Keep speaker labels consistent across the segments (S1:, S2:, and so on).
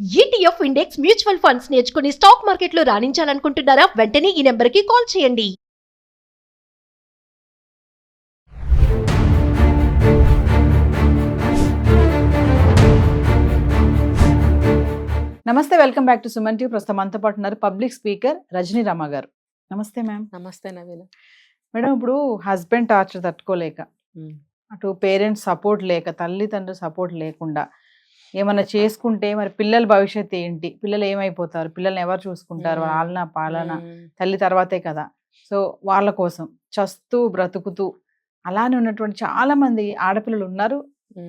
S1: ETF index mutual funds నేర్చుకుని stock మార్కెట్లో రాణించాలనుకుంటున్నారా? వెంటనే ఈ నెంబర్కి కాల్ చేయండి.
S2: నమస్తే, welcome back to Suman TV. ప్రస్తుతం మనతో పాటు ఉన్నారు పబ్లిక్ స్పీకర్ రజనీ రమ గారు. నమస్తే మ్యామ్.
S3: నమస్తే నవీన.
S2: మేడం, ఇప్పుడు హస్బెండ్ టార్చర్ తట్టుకోలేక, అటు పేరెంట్స్ సపోర్ట్ లేక, తల్లిదండ్రులు సపోర్ట్ లేకుండా ఏమన్నా చేసుకుంటే మరి పిల్లల భవిష్యత్తు ఏంటి? పిల్లలు ఏమైపోతారు? పిల్లల్ని ఎవరు చూసుకుంటారు? వాళ్ళ పాలన తల్లి తర్వాతే కదా. సో వాళ్ళ కోసం చస్తూ బ్రతుకుతూ అలానే ఉన్నటువంటి చాలా మంది ఆడపిల్లలు ఉన్నారు.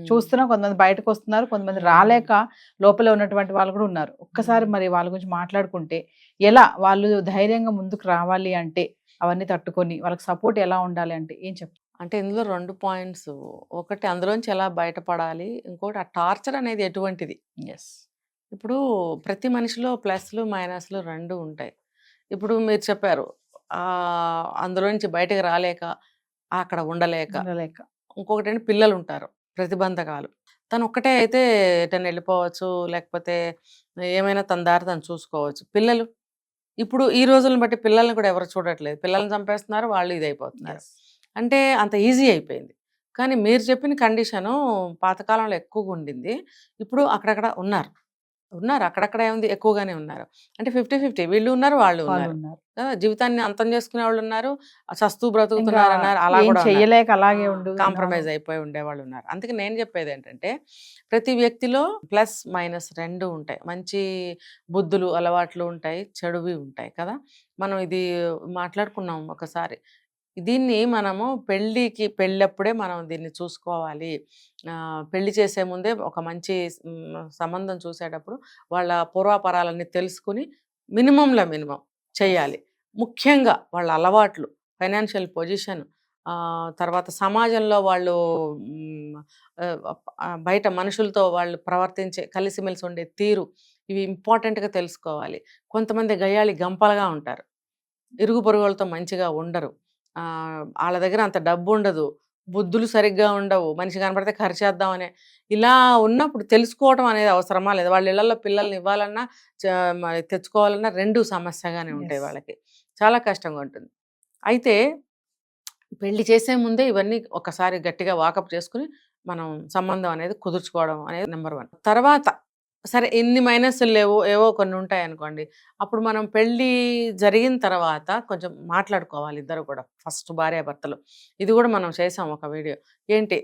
S2: చూస్తున్నాం, కొంతమంది బయటకు వస్తున్నారు, కొంతమంది రాలేక లోపల ఉన్నటువంటి వాళ్ళు కూడా ఉన్నారు. ఒక్కసారి మరి వాళ్ళ గురించి మాట్లాడుకుంటే ఎలా వాళ్ళు ధైర్యంగా ముందుకు రావాలి అంటే, అవన్నీ తట్టుకొని వాళ్ళకి సపోర్ట్ ఎలా ఉండాలి అంటే ఏం చెప్తారు?
S3: అంటే ఇందులో 2 పాయింట్స్. ఒకటి అందులోంచి ఎలా బయటపడాలి, ఇంకోటి ఆ టార్చర్ అనేది ఎటువంటిది. ఇప్పుడు ప్రతి మనిషిలో ప్లస్లు మైనస్లు 2 ఉంటాయి. ఇప్పుడు మీరు చెప్పారు అందులోంచి బయటకు రాలేక, అక్కడ ఉండలేక. ఇంకొకటి ఏంటి, పిల్లలు ఉంటారు, ప్రతిబంధకాలు. తను ఒక్కటే అయితే ఎటైనా వెళ్ళిపోవచ్చు, లేకపోతే ఏమైనా తన దారి తను చూసుకోవచ్చు. పిల్లలు ఇప్పుడు ఈ రోజులను బట్టి పిల్లల్ని కూడా ఎవరు చూడట్లేదు. పిల్లల్ని చంపేస్తున్నారు, వాళ్ళు ఇదైపోతున్నారు. అంటే అంత ఈజీ అయిపోయింది. కానీ మీరు చెప్పిన కండిషను పాతకాలంలో ఎక్కువగా ఉండింది. ఇప్పుడు అక్కడక్కడ ఉన్నారు అక్కడక్కడ ఏముంది, ఎక్కువగానే ఉన్నారు. అంటే 50-50 వీళ్ళు ఉన్నారు, వాళ్ళు ఉన్నారు కదా. జీవితాన్ని అంతం చేసుకునే వాళ్ళు ఉన్నారు, చస్తూ బ్రతుకుతున్నారు అన్నారు, అలా కూడా
S2: చేయలేక అలాగే
S3: కాంప్రమైజ్ అయిపోయి ఉండేవాళ్ళు ఉన్నారు. అందుకే నేను చెప్పేది ఏంటంటే, ప్రతి వ్యక్తిలో ప్లస్ మైనస్ 2 ఉంటాయి. మంచి బుద్ధులు అలవాట్లు ఉంటాయి, చెడువి ఉంటాయి కదా. మనం ఇది మాట్లాడుకున్నాం ఒకసారి. దీన్ని మనము పెళ్ళప్పుడే మనం దీన్ని చూసుకోవాలి. పెళ్లి చేసే ముందే ఒక మంచి సంబంధం చూసేటప్పుడు వాళ్ళ పూర్వాపరాలన్నీ తెలుసుకుని మినిమం చేయాలి. ముఖ్యంగా వాళ్ళ అలవాట్లు, ఫైనాన్షియల్ పొజిషన్, తర్వాత సమాజంలో వాళ్ళు బయట మనుషులతో వాళ్ళు ప్రవర్తించే కలిసిమెలిసి ఉండే తీరు, ఇవి ఇంపార్టెంట్గా తెలుసుకోవాలి. కొంతమంది గయ్యాళి గంపలుగా ఉంటారు, ఇరుగు పొరుగులతో మంచిగా ఉండరు, వాళ్ళ దగ్గర అంత డబ్బు ఉండదు, బుద్ధులు సరిగ్గా ఉండవు, మనిషి కనపడితే ఖర్చేద్దామనే. ఇలా ఉన్నప్పుడు తెలుసుకోవడం అనేది అవసరమా లేదా? వాళ్ళ ఇళ్లలో పిల్లల్ని ఇవ్వాలన్నా తెచ్చుకోవాలన్నా 2 సమస్యగానే ఉంటాయి. వాళ్ళకి చాలా కష్టంగా ఉంటుంది. అయితే పెళ్లి చేసే ముందే ఇవన్నీ ఒకసారి గట్టిగా వాకప్ చేసుకుని మనం సంబంధం అనేది కుదుర్చుకోవడం అనేది నెంబర్ 1. తర్వాత సరే ఎన్ని మైనస్లు లేవు, ఏవో కొన్ని ఉంటాయి అనుకోండి, అప్పుడు మనం పెళ్ళి జరిగిన తర్వాత కొంచెం మాట్లాడుకోవాలి ఇద్దరు కూడా. ఫస్ట్ భార్యాభర్తలు, ఇది కూడా మనం చేసాం ఒక వీడియో. ఏంటి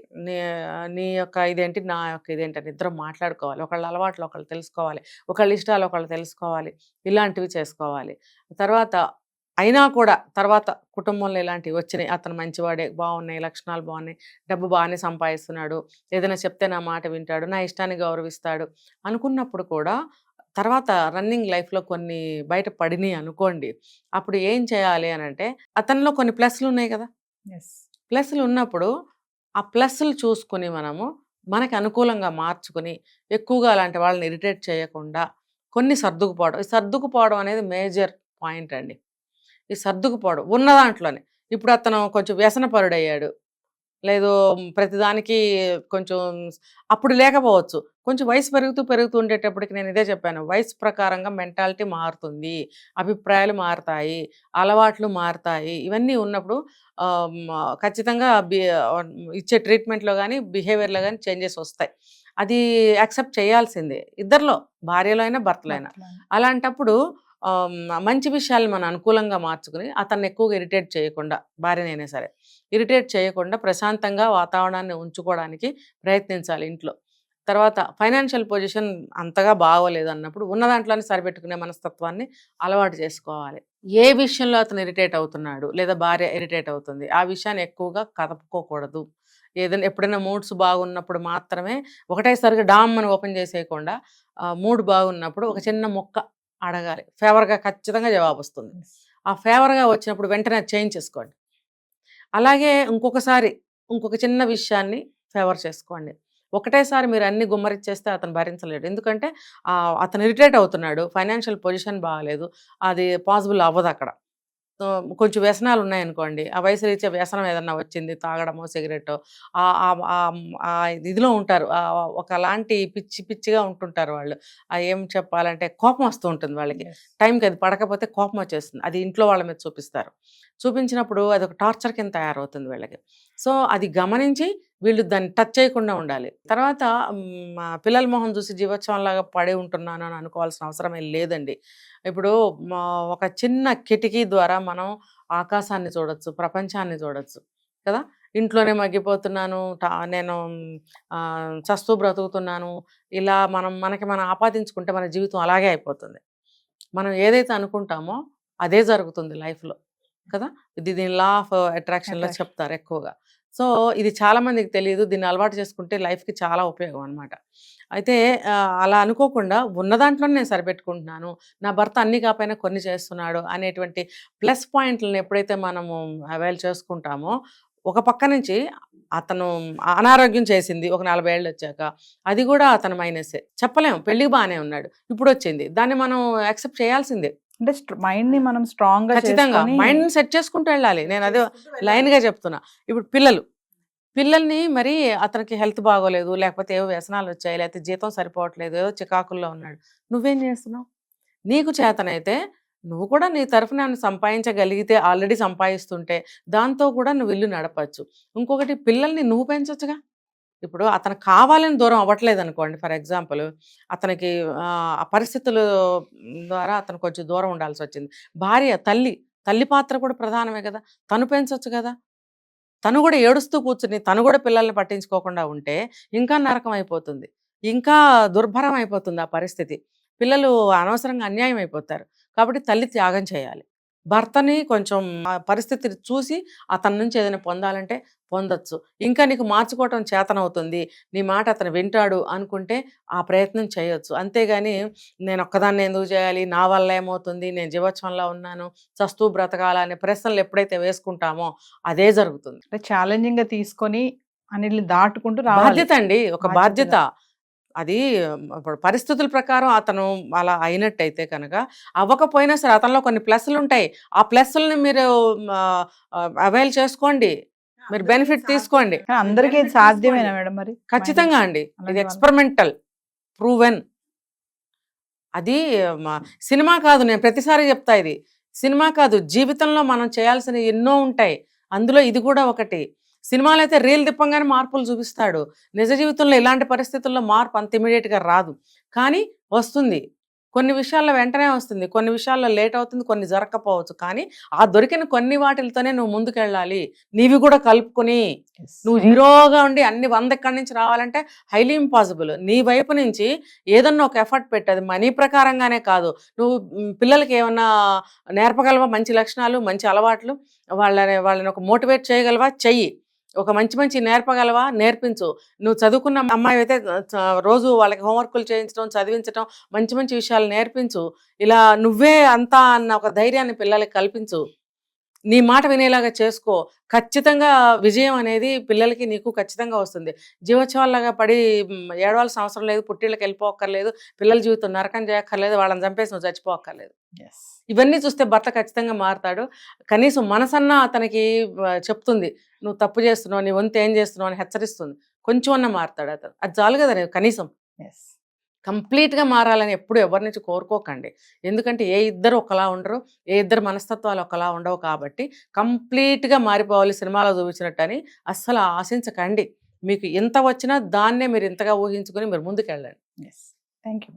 S3: నీ యొక్క ఇదేంటి, నా యొక్క ఇదేంటి అని ఇద్దరు మాట్లాడుకోవాలి. ఒకళ్ళ అలవాట్లు ఒకళ్ళు తెలుసుకోవాలి, ఒకళ్ళ ఇష్టాలు ఒకళ్ళు తెలుసుకోవాలి, ఇలాంటివి చేసుకోవాలి. తర్వాత అయినా కూడా తర్వాత కుటుంబంలో ఇలాంటివి వచ్చినాయి, అతను మంచివాడే, బాగున్నాయి, లక్షణాలు బాగున్నాయి, డబ్బు బాగానే సంపాదిస్తున్నాడు, ఏదైనా చెప్తే నా మాట వింటాడు, నా ఇష్టాన్ని గౌరవిస్తాడు అనుకున్నప్పుడు కూడా తర్వాత రన్నింగ్ లైఫ్లో కొన్ని బయట పడినాయి అనుకోండి, అప్పుడు ఏం చేయాలి అని అంటే, అతనిలో కొన్ని ప్లస్లు ఉన్నాయి కదా. ప్లస్లు ఉన్నప్పుడు ఆ ప్లస్లు చూసుకుని మనకి అనుకూలంగా మార్చుకుని, ఎక్కువగా అలాంటి వాళ్ళని ఇరిటేట్ చేయకుండా కొన్ని సర్దుకుపోవడం అనేది మేజర్ పాయింట్ అండి. ఈ సర్దుకుపోవడం ఉన్న దాంట్లోనే. ఇప్పుడు అతను కొంచెం వ్యసనపరుడయ్యాడు, లేదు ప్రతిదానికి కొంచెం, అప్పుడు లేకపోవచ్చు, కొంచెం వయసు పెరుగుతూ ఉండేటప్పటికి నేను ఇదే చెప్పాను, వయసు ప్రకారంగా మెంటాలిటీ మారుతుంది, అభిప్రాయాలు మారుతాయి, అలవాట్లు మారుతాయి. ఇవన్నీ ఉన్నప్పుడు ఖచ్చితంగా ఇచ్చే ట్రీట్మెంట్లో కానీ బిహేవియర్లో కానీ చేంజెస్ వస్తాయి. అది యాక్సెప్ట్ చేయాల్సిందే ఇద్దరిలో, భార్యలో అయినా భర్తలో అయినా. అలాంటప్పుడు మంచి విషయాలు మనం అనుకూలంగా మార్చుకుని అతన్ని ఎక్కువగా ఇరిటేట్ చేయకుండా, భార్యనైనా సరే ఇరిటేట్ చేయకుండా ప్రశాంతంగా వాతావరణాన్ని ఉంచుకోవడానికి ప్రయత్నించాలి ఇంట్లో. తర్వాత ఫైనాన్షియల్ పొజిషన్ అంతగా బాగోలేదు అన్నప్పుడు ఉన్న దాంట్లోనే సరిపెట్టుకునే మనస్తత్వాన్ని అలవాటు చేసుకోవాలి. ఏ విషయంలో అతను ఇరిటేట్ అవుతున్నాడు లేదా భార్య ఇరిటేట్ అవుతుంది, ఆ విషయాన్ని ఎక్కువగా కదపుకోకూడదు. ఏదైనా ఎప్పుడైనా మూడ్స్ బాగున్నప్పుడు మాత్రమే ఒకటేసారిగా డామ్ అని ఓపెన్ చేసేయకుండా, మూడ్ బాగున్నప్పుడు ఒక చిన్న మొక్క అడగాలి, ఫేవర్గా ఖచ్చితంగా జవాబు వస్తుంది. ఆ ఫేవర్గా వచ్చినప్పుడు వెంటనే చేంజ్ చేసుకోండి. అలాగే ఇంకొక చిన్న విషయాన్ని ఫేవర్ చేసుకోండి. ఒకటేసారి మీరు అన్ని గుమ్మరిచ్చేస్తే అతను భరించలేడు. ఎందుకంటే అతను ఇరిటేట్ అవుతున్నాడు, ఫైనాన్షియల్ పొజిషన్ బాగాలేదు, అది పాసిబుల్ అవ్వదు అక్కడ. కొంచెం వ్యసనాలు ఉన్నాయనుకోండి, ఆ వయసు రీత్యా వ్యసనం ఏదన్నా వచ్చింది, తాగడమో సిగరెట్టో, ఆ ఇదిలో ఉంటారు, ఒకలాంటి పిచ్చి పిచ్చిగా ఉంటుంటారు వాళ్ళు. ఏం చెప్పాలంటే కోపం వస్తూ ఉంటుంది వాళ్ళకి, టైంకి అది పడకపోతే కోపం వచ్చేస్తుంది, అది ఇంట్లో వాళ్ళ మీద చూపిస్తారు. చూపించినప్పుడు అది ఒక టార్చర్ కింద తయారవుతుంది వీళ్ళకి. సో అది గమనించి వీళ్ళు దాన్ని టచ్ చేయకుండా ఉండాలి. తర్వాత పిల్లల మొహం చూసి జీవోత్సవంలాగా పడి ఉంటున్నాను అని అనుకోవాల్సిన అవసరం ఏం లేదండి. ఇప్పుడు ఒక చిన్న కిటికీ ద్వారా మనం ఆకాశాన్ని చూడొచ్చు, ప్రపంచాన్ని చూడొచ్చు కదా. ఇంట్లోనే మగ్గిపోతున్నాను, నేను చస్తూ బ్రతుకుతున్నాను, ఇలా మనం ఆపాదించుకుంటే మన జీవితం అలాగే అయిపోతుంది. మనం ఏదైతే అనుకుంటామో అదే జరుగుతుంది లైఫ్లో కదా. దీని లా ఆఫ్ అట్రాక్షన్లో చెప్తారు ఎక్కువగా. సో ఇది చాలా మందికి తెలియదు, దీన్ని అలవాటు చేసుకుంటే లైఫ్కి చాలా ఉపయోగం అనమాట. అయితే అలా అనుకోకుండా ఉన్న దాంట్లోనే నేను సరిపెట్టుకుంటున్నాను, నా భర్త అన్ని కాకపోయినా కొన్ని చేస్తున్నాడు అనేటువంటి ప్లస్ పాయింట్లను ఎప్పుడైతే మనము అవైల్ చేసుకుంటామో, ఒక పక్క నుంచి అతను అనారోగ్యం చేసింది ఒక 40 ఏళ్ళు వచ్చాక, అది కూడా అతను మైనసే చెప్పలేము. పెళ్ళికి బాగానే ఉన్నాడు, ఇప్పుడు వచ్చింది, దాన్ని మనం యాక్సెప్ట్ చేయాల్సిందే.
S2: అంటే మైండ్ ని మనం స్ట్రాంగ్ గా
S3: ఖచ్చితంగా మైండ్ సెట్ చేసుకుంటూ వెళ్ళాలి. నేను అదే లైన్గా చెప్తున్నా. ఇప్పుడు పిల్లల్ని మరి అతనికి హెల్త్ బాగోలేదు, లేకపోతే ఏవో వ్యసనాలు వచ్చాయి, లేకపోతే జీతం సరిపోవట్లేదు, ఏదో చికాకుల్లో ఉన్నాడు, నువ్వేం చేస్తున్నావు? నీకు చేతనైతే నువ్వు కూడా నీ తరఫున సంపాదించగలిగితే, ఆల్రెడీ సంపాదిస్తుంటే దాంతో కూడా నువ్వు ఇల్లు నడపచ్చు. ఇంకొకటి, పిల్లల్ని నువ్వు పెంచొచ్చుగా. ఇప్పుడు అతను కావాలని దూరం అవ్వట్లేదు అనుకోండి, ఫర్ ఎగ్జాంపుల్ అతనికి ఆ పరిస్థితుల ద్వారా అతను కొంచెం దూరం ఉండాల్సి వచ్చింది. భార్య, తల్లి పాత్ర కూడా ప్రధానమే కదా, తను పెంచొచ్చు కదా. తను కూడా ఏడుస్తూ కూర్చుని తను కూడా పిల్లల్ని పట్టించుకోకుండా ఉంటే ఇంకా నరకం అయిపోతుంది, ఇంకా దుర్భరం అయిపోతుంది ఆ పరిస్థితి. పిల్లలు అనవసరంగా అన్యాయం అయిపోతారు. కాబట్టి తల్లి త్యాగం చేయాలి. భర్తని కొంచెం ఆ పరిస్థితిని చూసి అతని నుంచి ఏదైనా పొందాలంటే పొందొచ్చు. ఇంకా నీకు మార్చుకోవటం చేతనవుతుంది, నీ మాట అతను వింటాడు అనుకుంటే ఆ ప్రయత్నం చేయొచ్చు. అంతేగాని నేను ఒక్కదాన్ని ఎందుకు చేయాలి, నా వల్ల ఏమవుతుంది, నేను జీవోత్సవంలో ఉన్నాను, చస్తూ బ్రతకాల అనే ప్రశ్నలు ఎప్పుడైతే వేసుకుంటామో అదే జరుగుతుంది.
S2: అంటే ఛాలెంజింగ్ గా తీసుకొని అన్నిటిని దాటుకుంటూ రావాలి.
S3: బాధ్యత అండి, ఒక బాధ్యత అది. ఇప్పుడు పరిస్థితుల ప్రకారం అతను అలా అయినట్టయితే కనుక, అవ్వకపోయినా సరే అతనిలో కొన్ని ప్లస్లు ఉంటాయి, ఆ ప్లస్లని మీరు అవైల్ చేసుకోండి, మీరు బెనిఫిట్ తీసుకోండి.
S2: అందరికీ ఇది సాధ్యమేనా మేడం? మరి
S3: ఖచ్చితంగా అండి, ఇది ఎక్స్పెరిమెంటల్, ప్రూవెన్. అది సినిమా కాదు, నేను ప్రతిసారి చెప్తా, ఇది సినిమా కాదు, జీవితంలో మనం చేయాల్సిన ఎన్నో ఉంటాయి, అందులో ఇది కూడా ఒకటి. సినిమాలో అయితే రీల్ తిప్పంగానే మార్పులు చూపిస్తాడు, నిజ జీవితంలో ఇలాంటి పరిస్థితుల్లో మార్పు అంత ఇమీడియట్గా రాదు, కానీ వస్తుంది. కొన్ని విషయాల్లో వెంటనే వస్తుంది, కొన్ని విషయాల్లో లేట్ అవుతుంది, కొన్ని జరగకపోవచ్చు. కానీ ఆ దొరికిన కొన్ని వాటిలతోనే నువ్వు ముందుకెళ్ళాలి, నీవి కూడా కలుపుకొని. నువ్వు జీరోగా ఉండి అన్ని 100 ఎక్కడి నుంచి రావాలంటే హైలీ ఇంపాసిబుల్. నీ వైపు నుంచి ఏదన్నా ఒక ఎఫర్ట్ పెట్టదు, మనీ ప్రకారంగానే కాదు. నువ్వు పిల్లలకి ఏమన్నా నేర్పగలవా, మంచి లక్షణాలు, మంచి అలవాట్లు, వాళ్ళని ఒక మోటివేట్ చేయగలవా, చెయ్యి. ఒక మంచి నేర్పగలవా, నేర్పించు. నువ్వు చదువుకున్న అమ్మాయి అయితే రోజు వాళ్ళకి హోంవర్క్లు చేయించడం, చదివించడం, మంచి విషయాలు నేర్పించు. ఇలా నువ్వే అంతా అన్న ఒక ధైర్యాన్ని పిల్లలకి కల్పించు, నీ మాట వినేలాగా చేసుకో. ఖచ్చితంగా విజయం అనేది పిల్లలకి నీకు ఖచ్చితంగా వస్తుంది. జీవోత్సవాల్లాగా పడి ఏడవాల్సిన అవసరం లేదు, పుట్టిళ్ళకి వెళ్ళిపోక్కర్లేదు, పిల్లల జీవితం నరకం చేయక్కర్లేదు, వాళ్ళని చంపేసి నువ్వు చచ్చిపోక్కర్లేదు. ఇవన్నీ చూస్తే భర్త ఖచ్చితంగా మారుతాడు. కనీసం మనసన్నా అతనికి చెప్తుంది, నువ్వు తప్పు చేస్తున్నావు, నీ వంతు ఏం చేస్తున్నావు అని హెచ్చరిస్తుంది. కొంచెం అన్నా మారుతాడు అతను, అది చాలు కదా కనీసం. కంప్లీట్గా మారాలని ఎప్పుడు ఎవరి నుంచి కోరుకోకండి, ఎందుకంటే ఏ ఇద్దరు ఒకలా ఉండరు, ఏ ఇద్దరు మనస్తత్వాలు ఒకలా ఉండవు. కాబట్టి కంప్లీట్గా మారిపోవాలి సినిమాలో చూపించినట్టు అని అస్సలు ఆశించకండి. మీకు ఇంత వచ్చినా దాన్నే మీరు ఇంతగా ఊహించుకొని మీరు ముందుకెళ్ళండి.
S2: Thank you.